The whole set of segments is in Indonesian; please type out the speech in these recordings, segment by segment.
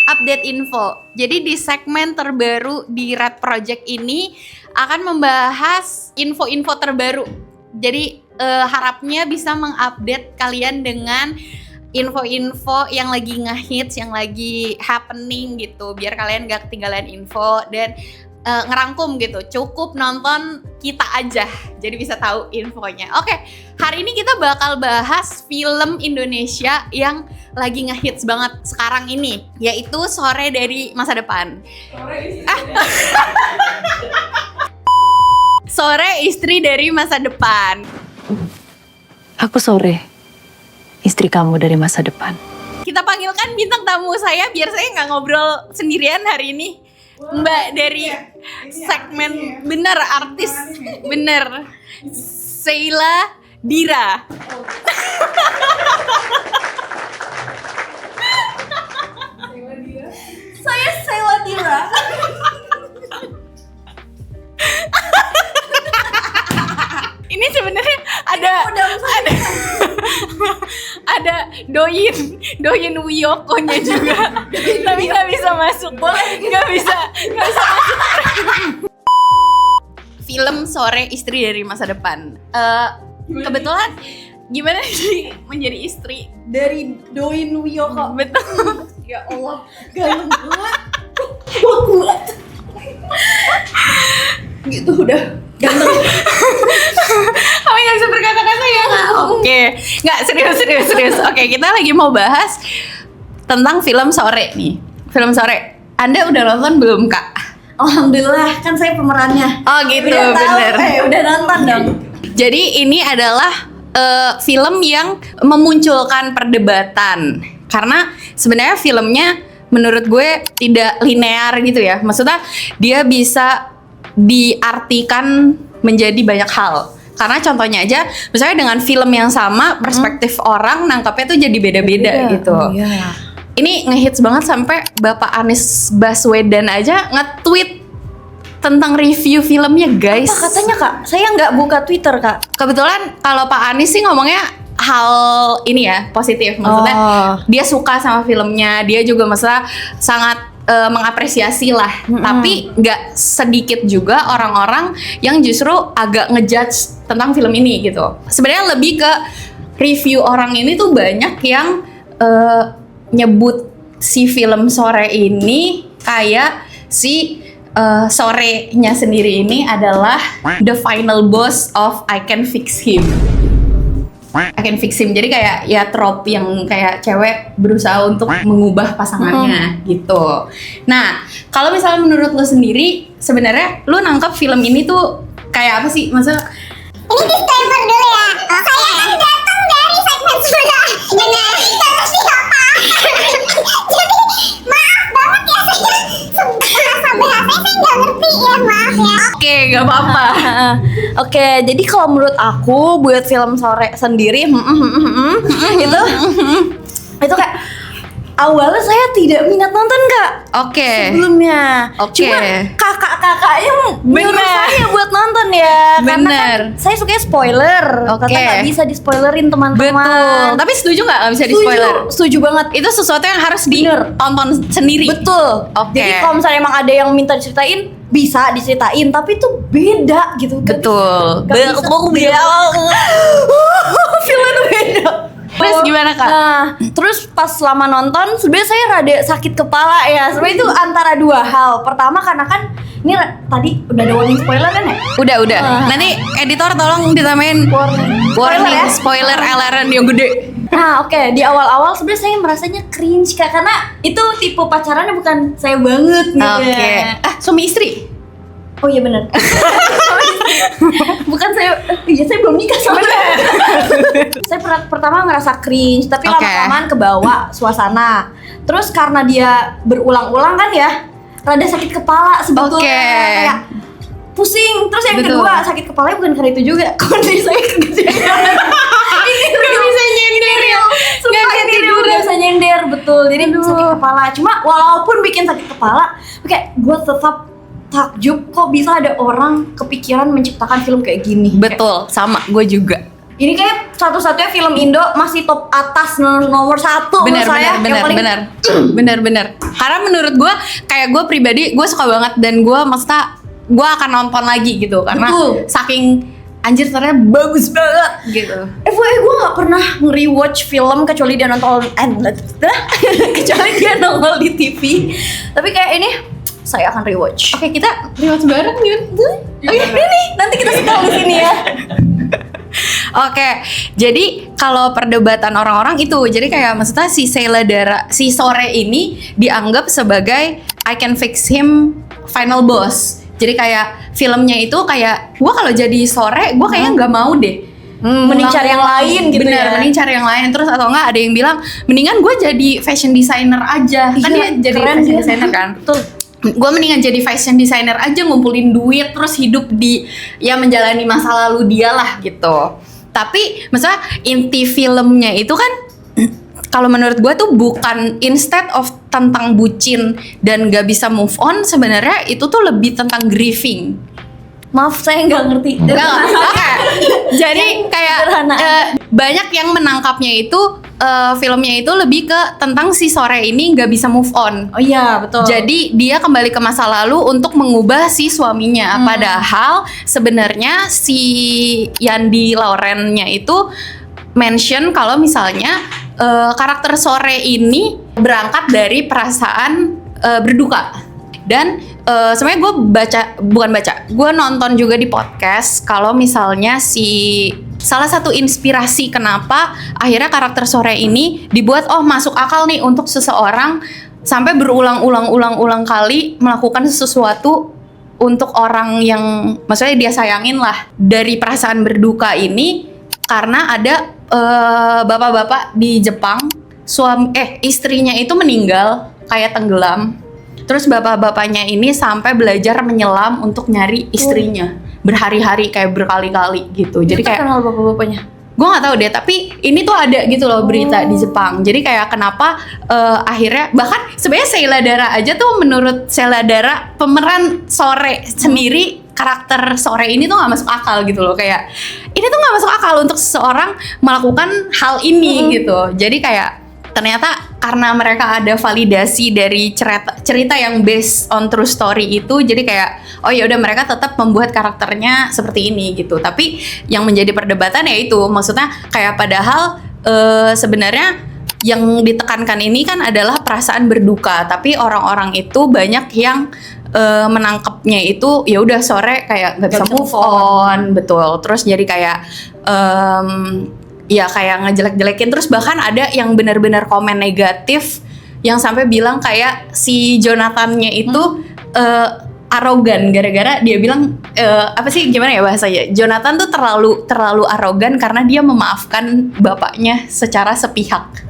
update info. Jadi di segmen terbaru di Red Project ini akan membahas info-info terbaru. Jadi harapnya bisa mengupdate kalian dengan info-info yang lagi ngehits, yang lagi happening gitu, biar kalian gak ketinggalan info dan ngerangkum gitu. Cukup nonton kita aja, jadi bisa tahu infonya. Oke, hari ini kita bakal bahas film Indonesia yang lagi ngehits banget sekarang ini, yaitu Sore dari Masa Depan. Sore Istri dari Masa Depan. Aku Sore, istri kamu dari masa depan. Kita panggilkan bintang tamu saya biar saya nggak ngobrol sendirian hari ini. Mbak dari segmen bener artis bener Sheila Dira. Saya Sheila Dira. Ini sebenarnya ada Doyin Wiyokonya juga, tapi nggak bisa masuk. Nggak bisa masuk. Film Sore Istri dari Masa Depan. Kebetulan gimana sih menjadi istri dari Doyin Wiyoko? Betul. Ya Allah, ganteng banget. Kuat. Gitu udah ganteng. Kamu nggak bisa berkata-kata ya? Oke, nggak serius. Oke, kita lagi mau bahas tentang film Sore nih. Film Sore. Anda udah nonton belum, Kak? Alhamdulillah, kan saya pemerannya. Oh gitu, Udah tahu, bener. udah nonton dong. Jadi ini adalah film yang memunculkan perdebatan. Karena sebenarnya filmnya menurut gue tidak linear gitu ya. Maksudnya dia bisa diartikan menjadi banyak hal. Karena contohnya aja, misalnya dengan film yang sama, perspektif orang nangkapnya tuh jadi beda-beda gitu. Iya. Ini ngehits banget sampai Bapak Anies Baswedan aja nge-tweet tentang review filmnya, guys. Apa katanya, Kak? Saya nggak buka Twitter, Kak. Kebetulan kalau Pak Anies sih ngomongnya hal ini ya, positif. Maksudnya dia suka sama filmnya, dia juga masalah sangat mengapresiasi lah. Tapi nggak sedikit juga orang-orang yang justru agak ngejudge tentang film ini gitu. Sebenarnya lebih ke review orang ini tuh banyak yang nyebut si film Sore ini kayak si Sorenya sendiri ini adalah the final boss of I Can Fix Him. I Can Fix Him. Jadi kayak ya trope yang kayak cewek berusaha untuk mengubah pasangannya gitu. Nah, kalau misalnya menurut lo sendiri, sebenarnya lo nangkep film ini tuh kayak apa sih? Maksudnya ini disclaimer dulu ya. Saya kan datang dari segmen sebelah dengan terus siapa. Jadi maaf banget ya, saya bahasa bahasanya saya nggak ngerti ya, maaf ya. oke, gak apa-apa. Oke, jadi kalau menurut aku buat film Sore sendiri itu kayak awalnya saya tidak minat nonton, Kak. Oke. Sebelumnya. Oke. Cuma kakak-kakaknya nyuruh Bener. saya buat nonton ya. Karena Bener. kan saya sukanya spoiler. Oke. Kata nggak bisa di-spoilerin teman-teman. Betul. Tapi setuju nggak bisa di spoiler? Setuju banget. Itu sesuatu yang harus Bener. ditonton sendiri. Betul. Oke. Jadi kalau misalnya emang ada yang minta diceritain, bisa diceritain, tapi itu beda gitu. Betul. Beda. Filmnya tuh beda. Terus gimana, Kak? Nah, terus pas selama nonton sebenarnya saya rada sakit kepala ya. Sebenarnya itu antara dua hal. Pertama karena kan ini tadi udah ada warning spoiler kan ya? Udah. Nanti editor tolong ditambahin warning spoiler LRN yang gede. Nah, oke. Di awal-awal sebenarnya saya merasanya cringe, Kak, karena itu tipe pacarannya bukan saya banget gitu. Oke. Ya. Suami istri. Oh iya benar. Bukan saya, iya saya belum nikah soalnya. Saya pertama ngerasa cringe, tapi Oke. lama-lamaan kebawa suasana. Terus karena dia berulang-ulang kan ya, rada sakit kepala sebetulnya. Oke. Kayak pusing. Terus yang Betul. kedua sakit kepalanya bukan karena itu juga, kondisi saya kegedean. Ini Gak bisa nyender ya. Gak bisa tidur. Gak bisa nyender, betul. Jadi sakit kepala. Cuma walaupun bikin sakit kepala, kayak gue tetap takjub kok bisa ada orang kepikiran menciptakan film kayak gini. Betul, sama gue juga. Ini kayak satu-satunya film Indo masih top atas nomor 1 menurut saya. Bener. Karena menurut gue, kayak gue pribadi, gue suka banget dan gue maksudnya gue akan nonton lagi gitu karena saking anjir ternyata bagus banget gitu. FYI gue nggak pernah nge-rewatch film kecuali dia nonton kecuali dia nongol di TV. Tapi kayak ini saya akan rewatch. Oke, kita rewatch bareng gitu. Oke, ini nanti kita sekali di sini ya. Oke, jadi kalau perdebatan orang-orang itu, jadi kayak maksudnya si Sheila Dara, si Sore ini dianggap sebagai I can fix him final boss. Jadi kayak filmnya itu kayak gua kalau jadi Sore, gua kayaknya nggak mau deh. Mending cari yang lain gitu. Bener, ya. mending cari yang lain. Terus atau enggak ada yang bilang mendingan gue jadi fashion designer aja. Kan dia jadi keren fashion dia. designer kan. Betul. Gue mendingan jadi fashion designer aja, ngumpulin duit terus hidup di ya menjalani masa lalu dia lah gitu. Tapi maksudnya inti filmnya itu kan kalau menurut gue tuh bukan instead of tentang bucin dan gak bisa move on, sebenarnya itu tuh lebih tentang grieving. Maaf saya nggak ngerti. Oke. Jadi kayak Sederhana. banyak yang menangkapnya itu filmnya itu lebih ke tentang si Sore ini nggak bisa move on. Oh iya betul. Jadi dia kembali ke masa lalu untuk mengubah si suaminya. Padahal sebenarnya si Yandi Laurennya itu mention kalau misalnya karakter Sore ini berangkat dari perasaan berduka. Dan sebenarnya gue nonton juga di podcast kalau misalnya si salah satu inspirasi kenapa akhirnya karakter Sore ini dibuat masuk akal nih untuk seseorang sampai berulang-ulang kali melakukan sesuatu untuk orang yang maksudnya dia sayangin lah. Dari perasaan berduka ini karena ada bapak-bapak di Jepang istrinya itu meninggal kayak tenggelam. Terus bapak-bapaknya ini sampai belajar menyelam untuk nyari istrinya berhari-hari kayak berkali-kali gitu. Jadi kayak kenal bapak-bapaknya. gue nggak tahu deh, tapi ini tuh ada gitu loh berita di Jepang. Jadi kayak kenapa akhirnya bahkan sebenarnya Sheila Dara aja tuh menurut Sheila Dara pemeran Sore sendiri karakter Sore ini tuh nggak masuk akal gitu loh, kayak ini tuh nggak masuk akal untuk seseorang melakukan hal ini gitu. Jadi kayak ternyata karena mereka ada validasi dari cerita yang based on true story itu, jadi kayak oh ya udah mereka tetap membuat karakternya seperti ini gitu. Tapi yang menjadi perdebatan ya itu maksudnya kayak padahal sebenarnya yang ditekankan ini kan adalah perasaan berduka, tapi orang-orang itu banyak yang menangkapnya itu ya udah Sore kayak nggak bisa move on, betul. Terus jadi kayak ya kayak ngejelek-jelekin, terus bahkan ada yang benar-benar komen negatif yang sampai bilang kayak si Jonathan-nya itu arogan gara-gara dia bilang apa sih gimana ya bahasanya, Jonathan tuh terlalu arogan karena dia memaafkan bapaknya secara sepihak.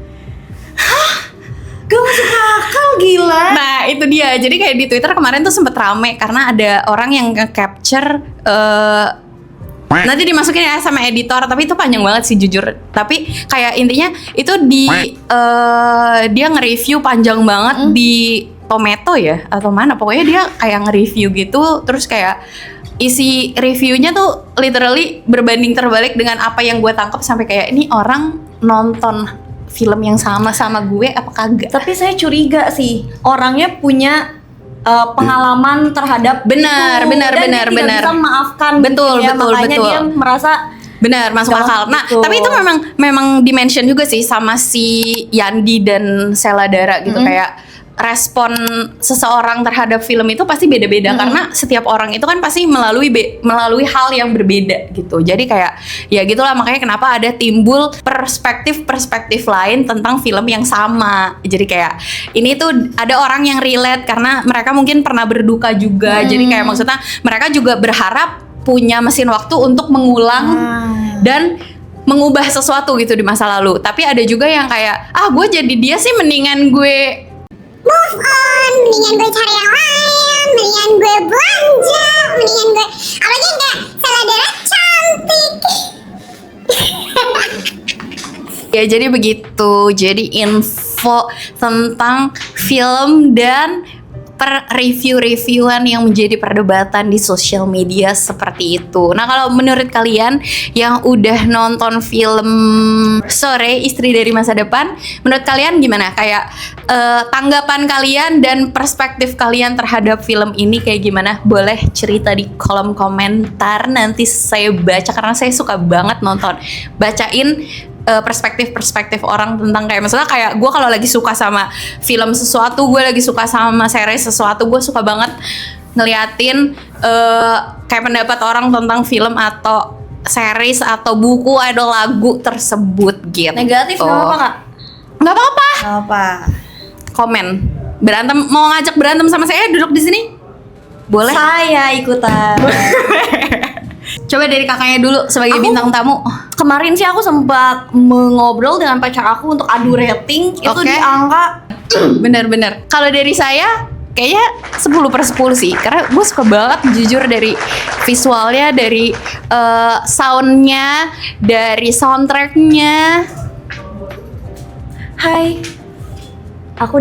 Gak masuk akal, gila. Nah itu dia, jadi kayak di Twitter kemarin tuh sempet rame karena ada orang yang nge-capture nanti dimasukin ya sama editor, tapi itu panjang banget sih jujur. Tapi kayak intinya itu dia nge-review panjang banget di Tomato ya atau mana, pokoknya dia kayak nge-review gitu. Terus kayak isi reviewnya tuh literally berbanding terbalik dengan apa yang gue tangkap, sampai kayak ini orang nonton film yang sama gue apa kagak. Tapi saya curiga sih orangnya punya pengalaman terhadap benar dan dia tidak bisa memaafkan betul gitu ya. betul makanya dia merasa benar masuk akal. Nah gitu. tapi itu memang dimention juga sih sama si Yandi dan Sheila Dara gitu, kayak respon seseorang terhadap film itu pasti beda-beda karena setiap orang itu kan pasti melalui hal yang berbeda gitu. Jadi kayak ya gitulah, makanya kenapa ada timbul perspektif lain tentang film yang sama. Jadi kayak ini tuh ada orang yang relate karena mereka mungkin pernah berduka juga. Jadi kayak maksudnya mereka juga berharap punya mesin waktu untuk mengulang dan mengubah sesuatu gitu di masa lalu. Tapi ada juga yang kayak gue jadi dia sih mendingan gue move on, mendingan gue cari yang lain, mendingan gue belanja, mendingan gue apalagi enggak Sheila Dara cantik. Ya jadi begitu. Jadi info tentang film dan review-reviewan yang menjadi perdebatan di sosial media seperti itu. Nah, kalau menurut kalian yang udah nonton film Sore Istri dari Masa Depan, menurut kalian gimana? Kayak tanggapan kalian dan perspektif kalian terhadap film ini kayak gimana? Boleh cerita di kolom komentar, nanti saya baca karena saya suka banget nonton. Bacain perspektif-perspektif orang tentang kayak misalnya kayak gue kalau lagi suka sama film sesuatu, gue lagi suka sama series sesuatu, gue suka banget ngeliatin kayak pendapat orang tentang film atau series atau buku atau lagu tersebut gitu. Negatif nggak apa-apa Kak? Nggak apa-apa. Nggak apa. Komen. Berantem, mau ngajak berantem sama saya duduk di sini? Boleh. Saya ikutan. Coba dari kakaknya dulu sebagai bintang tamu. Kemarin sih aku sempat mengobrol dengan pacar aku untuk adu rating. Itu Oke. di angka Bener-bener. Kalau dari saya kayaknya 10/10 sih. Karena gue suka banget jujur dari visualnya, dari soundnya, dari soundtracknya. Hai, aku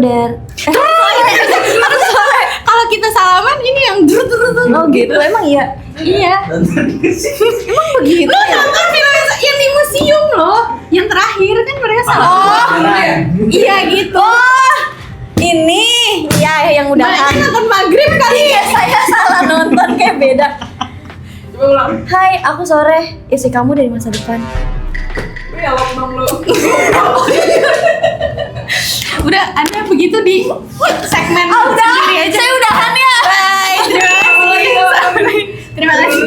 Kalau kita salaman ini yang drut. Oh gitu, emang iya? Iya. Emang begitu? Lo nonton film yang di museum loh, yang terakhir kan mereka salaman. Iya gitu. Oh, ini ya yang udahan. Nonton maghrib kali ya. Saya salah nonton kayak beda. Coba ulang. Hai, aku Sore, istri kamu dari masa depan. Ya dong lu. Udah, Anda begitu di segmen Oh, udah, sendiri aja. saya udahan ya. Bye. Terima kasih. Terima kasih.